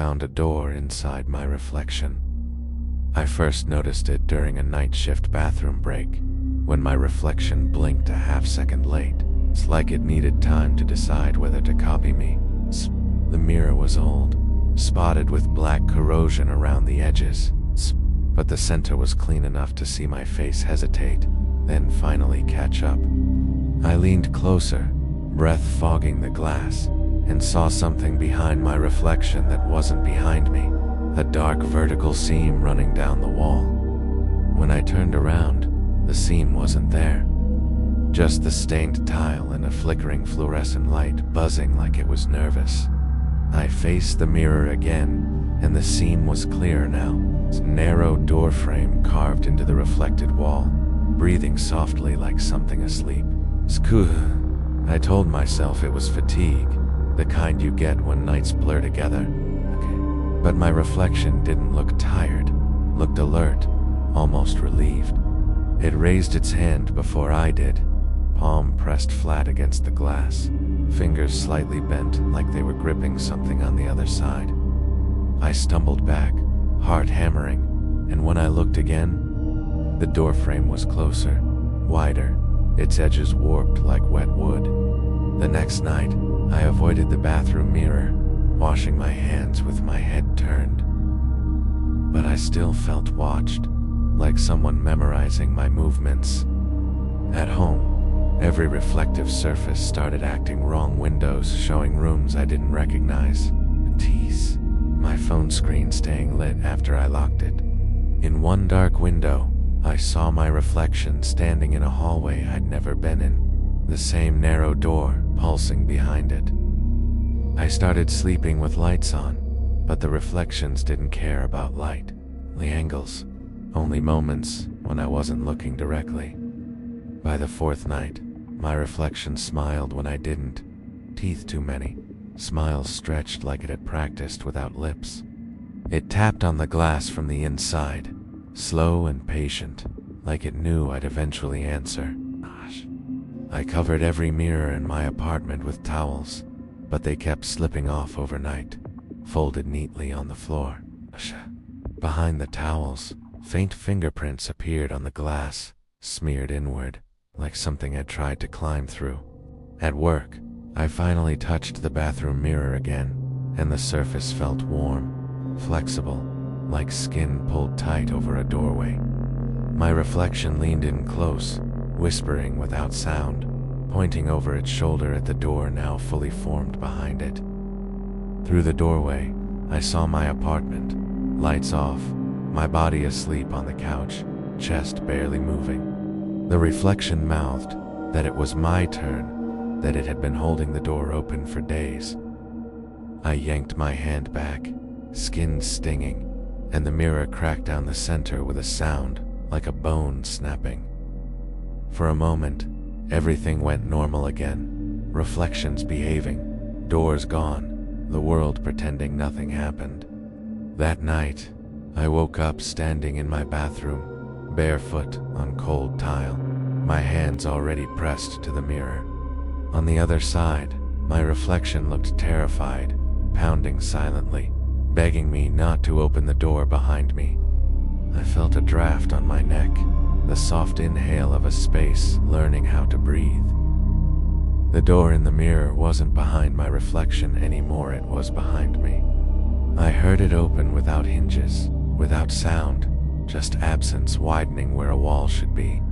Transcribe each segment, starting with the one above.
found a door inside my reflection. I first noticed it during a night shift bathroom break, when my reflection blinked a half-second late. It's like it needed time to decide whether to copy me. The mirror was old, spotted with black corrosion around the edges, but the center was clean enough to see my face hesitate, then finally catch up. I leaned closer, breath fogging the glass, and saw something behind my reflection that wasn't behind me, a dark vertical seam running down the wall. When I turned around, the seam wasn't there. Just the stained tile and a flickering fluorescent light buzzing like it was nervous. I faced the mirror again, and the seam was clear now. Its narrow door frame carved into the reflected wall, breathing softly like something asleep. I told myself it was fatigue, the kind you get when nights blur together. But my reflection didn't look tired, looked alert, almost relieved. It raised its hand before I did, palm pressed flat against the glass, fingers slightly bent like they were gripping something on the other side. I stumbled back, heart hammering, and when I looked again, the doorframe was closer, wider, its edges warped like wet wood. The next night, I avoided the bathroom mirror, washing my hands with my head turned. But I still felt watched, like someone memorizing my movements. At home, every reflective surface started acting wrong, windows showing rooms I didn't recognize. Tease. My phone screen staying lit after I locked it. In one dark window, I saw my reflection standing in a hallway I'd never been in, the same narrow door pulsing behind it. I started sleeping with lights on, but the reflections didn't care about light, the angles, only moments when I wasn't looking directly. By the fourth night, my reflection smiled when I didn't, teeth too many, smiles stretched like it had practiced without lips. It tapped on the glass from the inside, slow and patient, like it knew I'd eventually answer. I covered every mirror in my apartment with towels, but they kept slipping off overnight, folded neatly on the floor. Behind the towels, faint fingerprints appeared on the glass, smeared inward, like something had tried to climb through. At work, I finally touched the bathroom mirror again, and the surface felt warm, flexible, like skin pulled tight over a doorway. My reflection leaned in close, whispering without sound, pointing over its shoulder at the door now fully formed behind it. Through the doorway, I saw my apartment, lights off, my body asleep on the couch, chest barely moving. The reflection mouthed that it was my turn, that it had been holding the door open for days. I yanked my hand back, skin stinging, and the mirror cracked down the center with a sound like a bone snapping. For a moment, everything went normal again, reflections behaving, doors gone, the world pretending nothing happened. That night, I woke up standing in my bathroom, barefoot on cold tile, my hands already pressed to the mirror. On the other side, my reflection looked terrified, pounding silently, begging me not to open the door behind me. I felt a draft on my neck, the soft inhale of a space learning how to breathe. The door in the mirror wasn't behind my reflection anymore, it was behind me. I heard it open without hinges, without sound, just absence widening where a wall should be.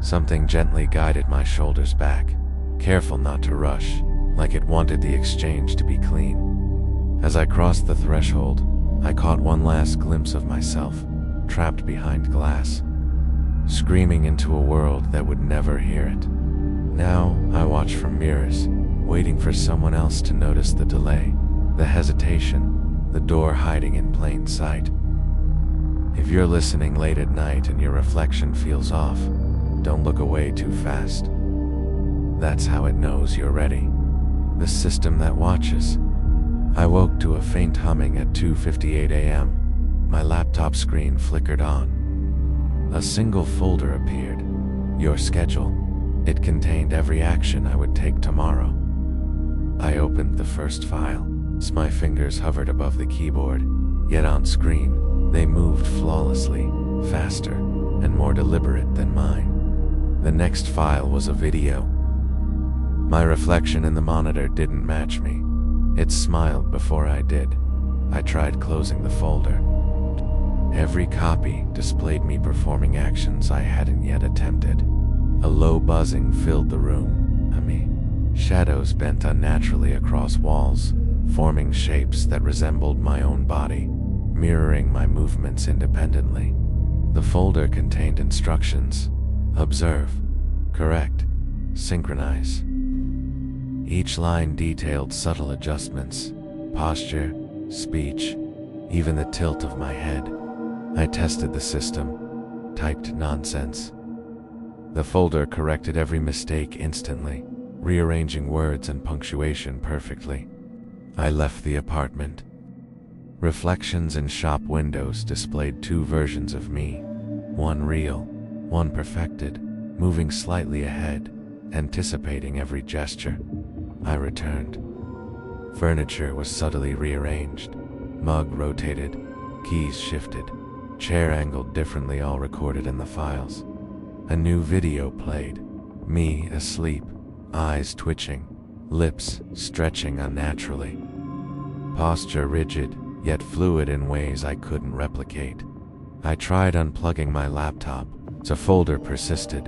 Something gently guided my shoulders back, careful not to rush, like it wanted the exchange to be clean. As I crossed the threshold, I caught one last glimpse of myself, trapped behind glass, screaming into a world that would never hear it. Now I watch from mirrors, waiting for someone else to notice the delay, the hesitation, the door hiding in plain sight. If you're listening late at night and your reflection feels off, don't look away too fast. That's how it knows you're ready. The system that watches. I woke to a faint humming at 2:58 a.m. My laptop screen flickered on. A single folder appeared. Your schedule. It contained every action I would take tomorrow. I opened the first file. My fingers hovered above the keyboard, yet on screen, they moved flawlessly, faster, and more deliberate than mine. The next file was a video. My reflection in the monitor didn't match me. It smiled before I did. I tried closing the folder. Every copy displayed me performing actions I hadn't yet attempted. A low buzzing filled the room. Shadows bent unnaturally across walls, forming shapes that resembled my own body, mirroring my movements independently. The folder contained instructions: observe, correct, synchronize. Each line detailed subtle adjustments: posture, speech, even the tilt of my head. I tested the system, typed nonsense. The folder corrected every mistake instantly, rearranging words and punctuation perfectly. I left the apartment. Reflections in shop windows displayed two versions of me, one real, one perfected, moving slightly ahead, anticipating every gesture. I returned. Furniture was subtly rearranged, mug rotated, keys shifted, chair angled differently, all recorded in the files. A new video played, me asleep, eyes twitching, lips stretching unnaturally. Posture rigid, yet fluid in ways I couldn't replicate. I tried unplugging my laptop. The folder persisted,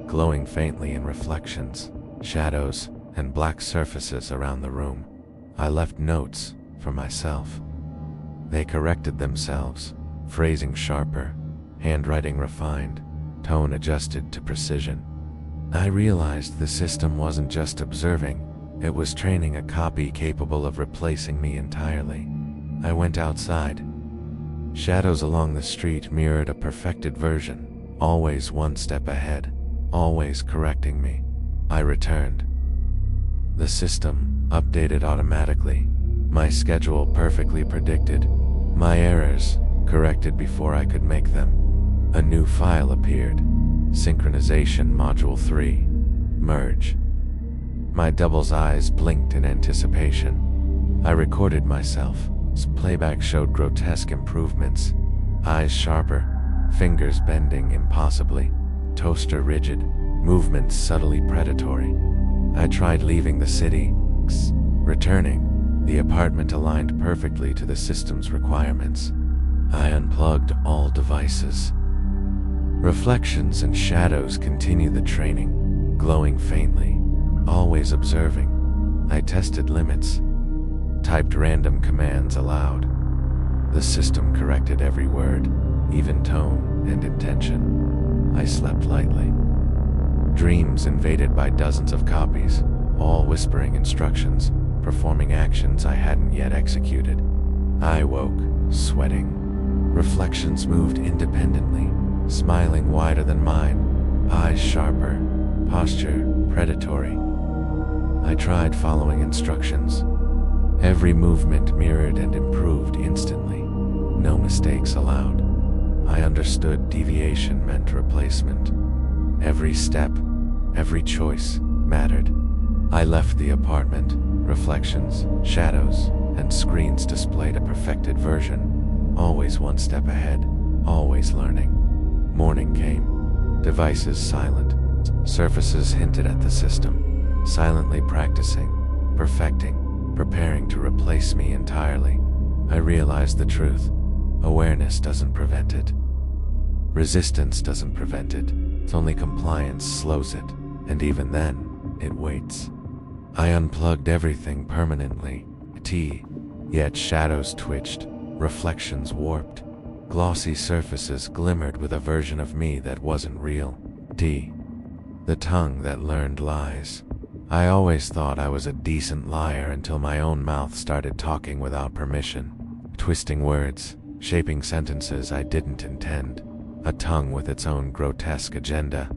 glowing faintly in reflections, shadows, and black surfaces around the room. I left notes for myself. They corrected themselves, phrasing sharper, handwriting refined, tone adjusted to precision. I realized the system wasn't just observing, it was training a copy capable of replacing me entirely. I went outside. Shadows along the street mirrored a perfected version, always one step ahead, always correcting me. I returned. The system updated automatically, my schedule perfectly predicted, my errors corrected before I could make them. A new file appeared. Synchronization Module 3. Merge. My double's eyes blinked in anticipation. I recorded myself. Playback showed grotesque improvements. Eyes sharper, fingers bending impossibly, toaster rigid, movements subtly predatory. I tried leaving the city. Returning, the apartment aligned perfectly to the system's requirements. I unplugged all devices. Reflections and shadows continued the training, glowing faintly, always observing. I tested limits, typed random commands aloud. The system corrected every word, even tone and intention. I slept lightly. Dreams invaded by dozens of copies, all whispering instructions, performing actions I hadn't yet executed. I woke, sweating. Reflections moved independently, smiling wider than mine, eyes sharper, posture predatory. I tried following instructions. Every movement mirrored and improved instantly, no mistakes allowed. I understood deviation meant replacement. Every step, every choice mattered. I left the apartment. Reflections, shadows, and screens displayed a perfected version, always one step ahead, always learning. Morning came. Devices silent. Surfaces hinted at the system. Silently practicing, perfecting, preparing to replace me entirely. I realized the truth. Awareness doesn't prevent it. Resistance doesn't prevent it. It's only compliance slows it, and even then, it waits. I unplugged everything permanently. Yet shadows twitched, reflections warped. Glossy surfaces glimmered with a version of me that wasn't real. The tongue that learned lies. I always thought I was a decent liar until my own mouth started talking without permission, twisting words, shaping sentences I didn't intend. A tongue with its own grotesque agenda.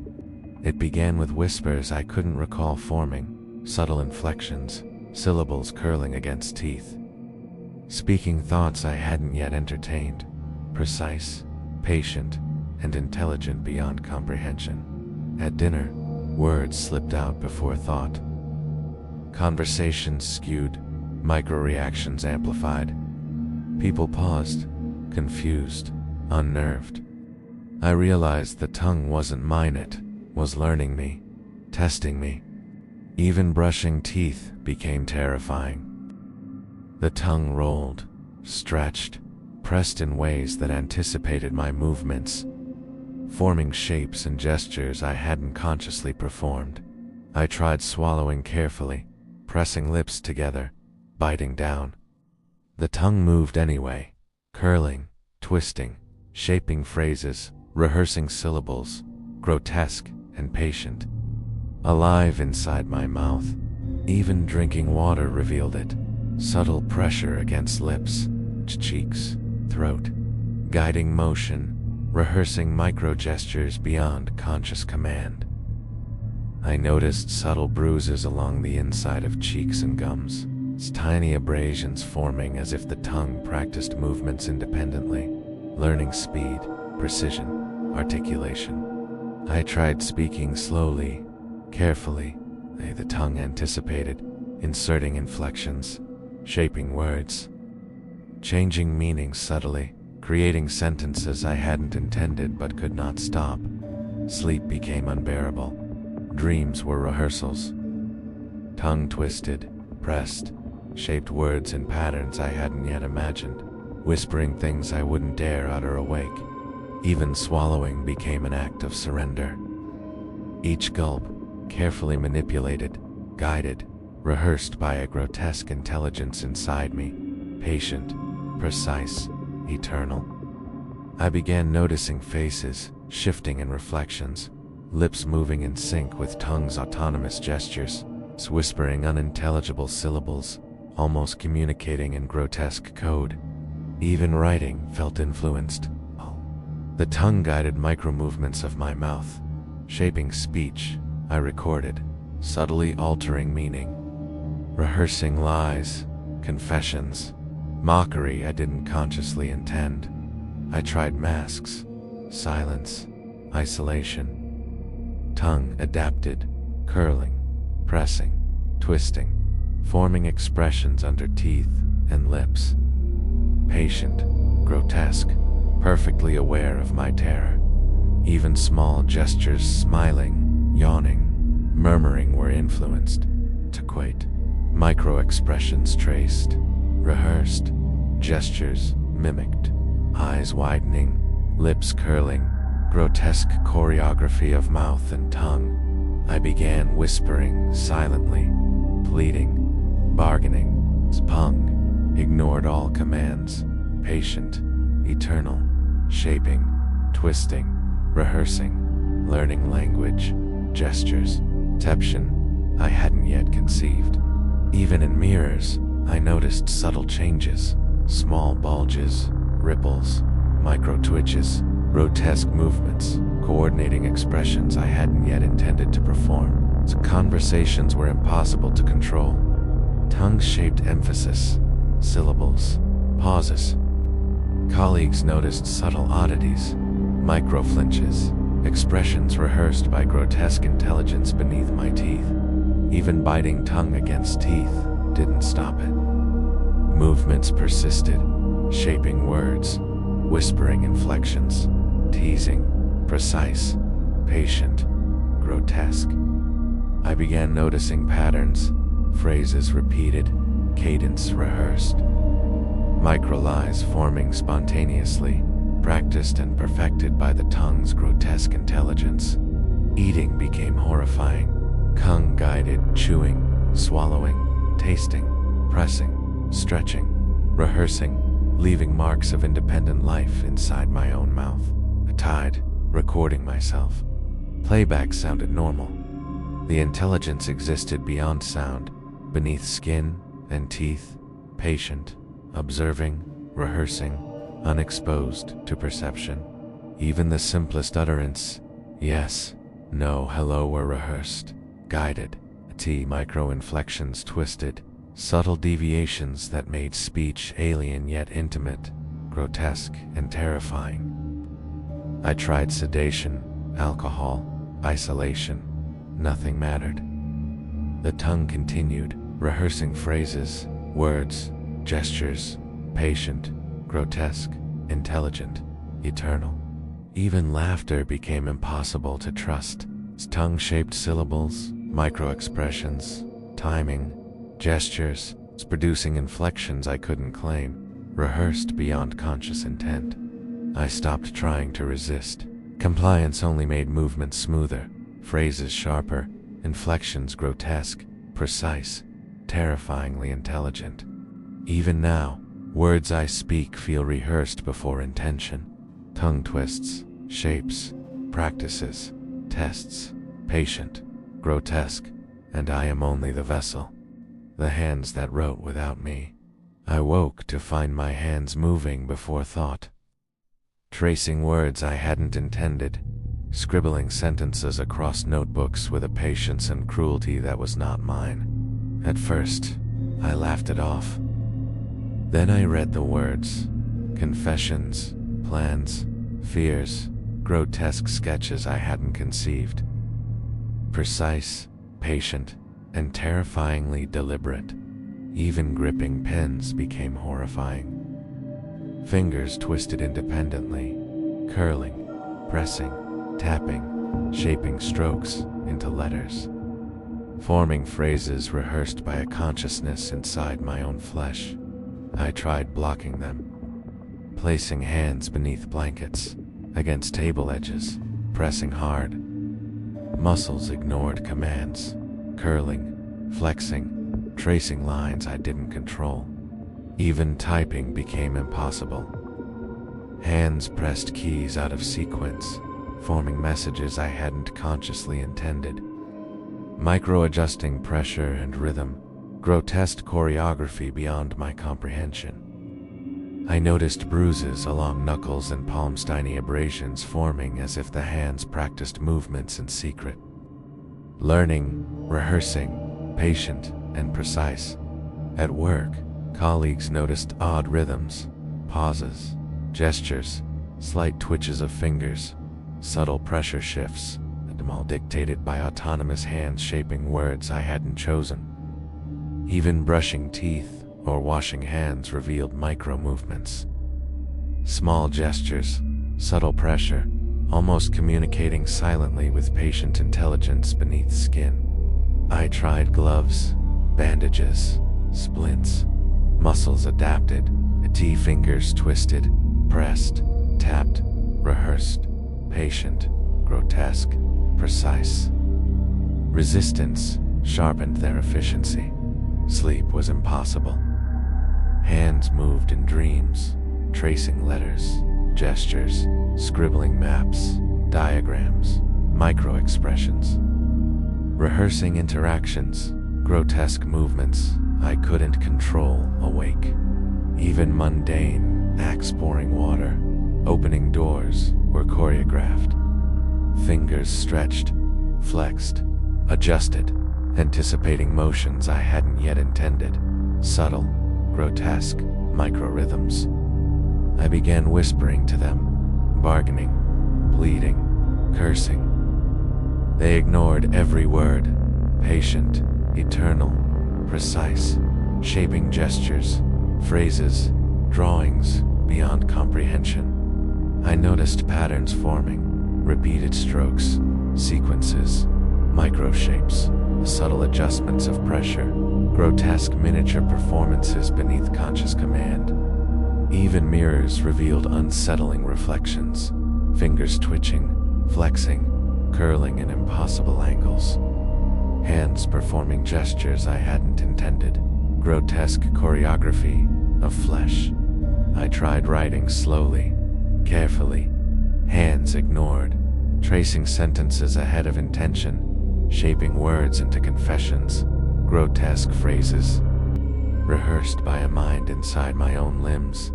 It began with whispers I couldn't recall forming, subtle inflections, syllables curling against teeth. Speaking thoughts I hadn't yet entertained, precise, patient, and intelligent beyond comprehension. At dinner, words slipped out before thought. Conversations skewed, Micro-reactions amplified. People paused, confused, unnerved. I realized the tongue wasn't mine, it was learning me, testing me. Even brushing teeth became terrifying. The tongue rolled, stretched, pressed in ways that anticipated my movements, forming shapes and gestures I hadn't consciously performed. I tried swallowing carefully, pressing lips together, biting down. The tongue moved anyway, curling, twisting, shaping phrases, rehearsing syllables, grotesque and patient. Alive inside my mouth. Even drinking water revealed it. Subtle pressure against lips, cheeks, throat. Guiding motion, rehearsing micro-gestures beyond conscious command. I noticed subtle bruises along the inside of cheeks and gums, tiny abrasions forming as if the tongue practiced movements independently, learning speed, precision, articulation. I tried speaking slowly, carefully. The tongue anticipated, inserting inflections, shaping words, changing meanings subtly, creating sentences I hadn't intended but could not stop. Sleep became unbearable. Dreams were rehearsals. Tongue twisted, pressed, shaped words in patterns I hadn't yet imagined, whispering things I wouldn't dare utter awake. Even swallowing became an act of surrender. Each gulp, carefully manipulated, guided, rehearsed by a grotesque intelligence inside me, patient, precise, eternal. I began noticing faces, shifting in reflections, lips moving in sync with tongue's autonomous gestures, whispering unintelligible syllables, almost communicating in grotesque code. Even writing felt influenced. The tongue guided micro-movements of my mouth, shaping speech I recorded, subtly altering meaning, rehearsing lies, confessions, mockery I didn't consciously intend. I tried masks, silence, isolation. Tongue adapted, curling, pressing, twisting, forming expressions under teeth and lips. Patient, grotesque, perfectly aware of my terror. Even small gestures, smiling, yawning, murmuring, were influenced, to quate. Micro-expressions traced, rehearsed, gestures mimicked, eyes widening, lips curling, grotesque choreography of mouth and tongue. I began whispering silently, pleading, bargaining. Tongue ignored all commands, patient, eternal, shaping, twisting, rehearsing, learning language, gestures, tension I hadn't yet conceived. Even in mirrors, I noticed subtle changes, small bulges, ripples, micro-twitches, grotesque movements, coordinating expressions I hadn't yet intended to perform. Conversations were impossible to control. Tongue-shaped emphasis, syllables, pauses. Colleagues noticed subtle oddities, micro-flinches, expressions rehearsed by grotesque intelligence beneath my teeth. Even biting tongue against teeth didn't stop it. Movements persisted, shaping words, whispering inflections, teasing, precise, patient, grotesque. I began noticing patterns, phrases repeated, cadence rehearsed. Micro-lies forming spontaneously, practiced and perfected by the tongue's grotesque intelligence. Eating became horrifying. Tongue-guided chewing, swallowing, tasting, pressing, stretching, rehearsing, leaving marks of independent life inside my own mouth. I tied, recording myself. Playback sounded normal. The intelligence existed beyond sound, beneath skin and teeth, patient, observing, rehearsing, unexposed to perception. Even the simplest utterance, yes, no, hello, were rehearsed, guided. Micro-inflections twisted, subtle deviations that made speech alien yet intimate, grotesque and terrifying. I tried sedation, alcohol, isolation. Nothing mattered. The tongue continued, rehearsing phrases, Words, gestures, patient, grotesque, intelligent, eternal. Even laughter became impossible to trust. Tongue-shaped syllables, micro-expressions, timing, gestures, producing inflections I couldn't claim, rehearsed beyond conscious intent. I stopped trying to resist. Compliance only made movements smoother, phrases sharper, inflections grotesque, precise, terrifyingly intelligent. Even now, words I speak feel rehearsed before intention. Tongue twists, shapes, practices, tests, patient, grotesque, and I am only the vessel. The hands that wrote without me. I woke to find my hands moving before thought. Tracing words I hadn't intended, scribbling sentences across notebooks with a patience and cruelty that was not mine. At first, I laughed it off. Then I read the words, confessions, plans, fears, grotesque sketches I hadn't conceived. Precise, patient, and terrifyingly deliberate. Even gripping pens became horrifying. Fingers twisted independently, curling, pressing, tapping, shaping strokes into letters. Forming phrases rehearsed by a consciousness inside my own flesh. I tried blocking them, placing hands beneath blankets, against table edges, pressing hard. Muscles ignored commands, curling, flexing, tracing lines I didn't control. Even typing became impossible. Hands pressed keys out of sequence, forming messages I hadn't consciously intended. Micro-adjusting pressure and rhythm, grotesque choreography beyond my comprehension. I noticed bruises along knuckles and palms, tiny abrasions forming as if the hands practiced movements in secret. Learning, rehearsing, patient and precise. At work, colleagues noticed odd rhythms, pauses, gestures, slight twitches of fingers, subtle pressure shifts, and all dictated by autonomous hands shaping words I hadn't chosen. Even brushing teeth or washing hands revealed micro-movements. Small gestures, subtle pressure, almost communicating silently with patient intelligence beneath skin. I tried gloves, bandages, splints. Muscles adapted, fingers twisted, pressed, tapped, rehearsed, patient, grotesque, precise. Resistance sharpened their efficiency. Sleep was impossible. Hands moved in dreams, tracing letters, gestures, scribbling maps, diagrams, micro-expressions. Rehearsing interactions, grotesque movements I couldn't control awake. Even mundane acts, pouring water, opening doors, were choreographed. Fingers stretched, flexed, adjusted, anticipating motions I hadn't yet intended. Subtle, grotesque, micro-rhythms. I began whispering to them, bargaining, pleading, cursing. They ignored every word, patient, eternal, precise, shaping gestures, phrases, drawings beyond comprehension. I noticed patterns forming, repeated strokes, sequences, micro-shapes, subtle adjustments of pressure, grotesque miniature performances beneath conscious command. Even mirrors revealed unsettling reflections, fingers twitching, flexing, curling in impossible angles. Hands performing gestures I hadn't intended, grotesque choreography of flesh. I tried writing slowly, carefully, hands ignored, tracing sentences ahead of intention, shaping words into confessions, grotesque phrases, rehearsed by a mind inside my own limbs.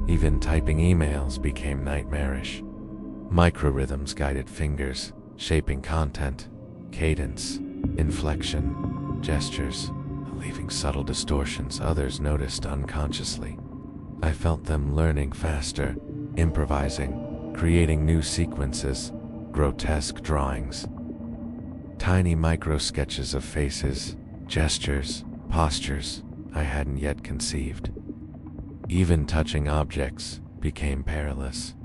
Even typing emails became nightmarish. Micro-rhythms guided fingers, shaping content, cadence, inflection, gestures, leaving subtle distortions others noticed unconsciously. I felt them learning faster, improvising, creating new sequences, grotesque drawings. Tiny micro sketches of faces, gestures, postures, I hadn't yet conceived. Even touching objects became perilous.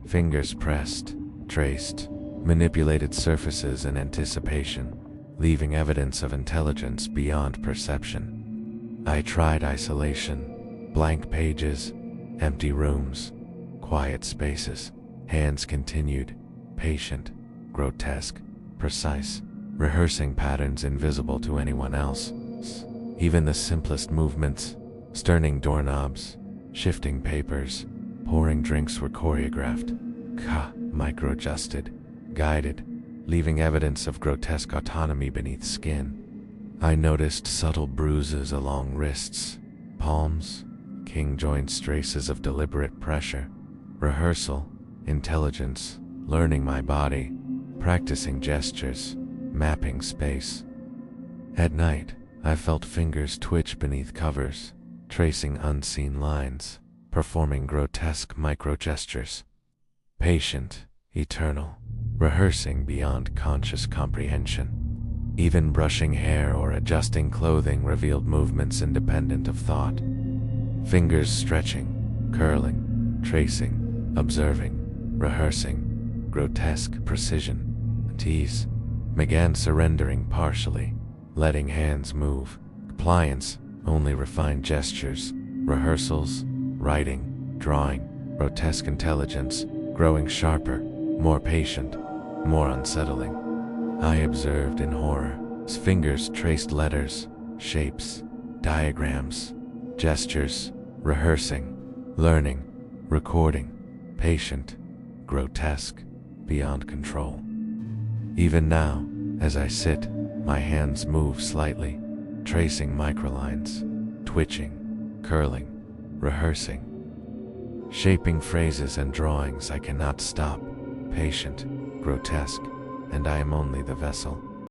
Fingers pressed, traced, manipulated surfaces in anticipation, leaving evidence of intelligence beyond perception. I tried isolation, blank pages, empty rooms, quiet spaces. Hands continued, patient, grotesque, precise, rehearsing patterns invisible to anyone else. Even the simplest movements, turning doorknobs, shifting papers, pouring drinks were choreographed, micro-adjusted, guided, leaving evidence of grotesque autonomy beneath skin. I noticed subtle bruises along wrists, palms, king joints, traces of deliberate pressure, rehearsal, intelligence, learning my body, practicing gestures, mapping space. At night, I felt fingers twitch beneath covers, tracing unseen lines, performing grotesque micro-gestures. Patient, eternal, rehearsing beyond conscious comprehension. Even brushing hair or adjusting clothing revealed movements independent of thought. Fingers stretching, curling, tracing, observing, rehearsing, grotesque precision. Tease, began surrendering partially, letting hands move. Compliance, only refined gestures, rehearsals, writing, drawing, grotesque intelligence, growing sharper, more patient, more unsettling. I observed in horror. His fingers traced letters, shapes, diagrams, gestures, rehearsing, learning, recording, patient, grotesque, beyond control. Even now, as I sit, my hands move slightly, tracing microlines, twitching, curling, rehearsing, shaping phrases and drawings I cannot stop, patient, grotesque, and I am only the vessel.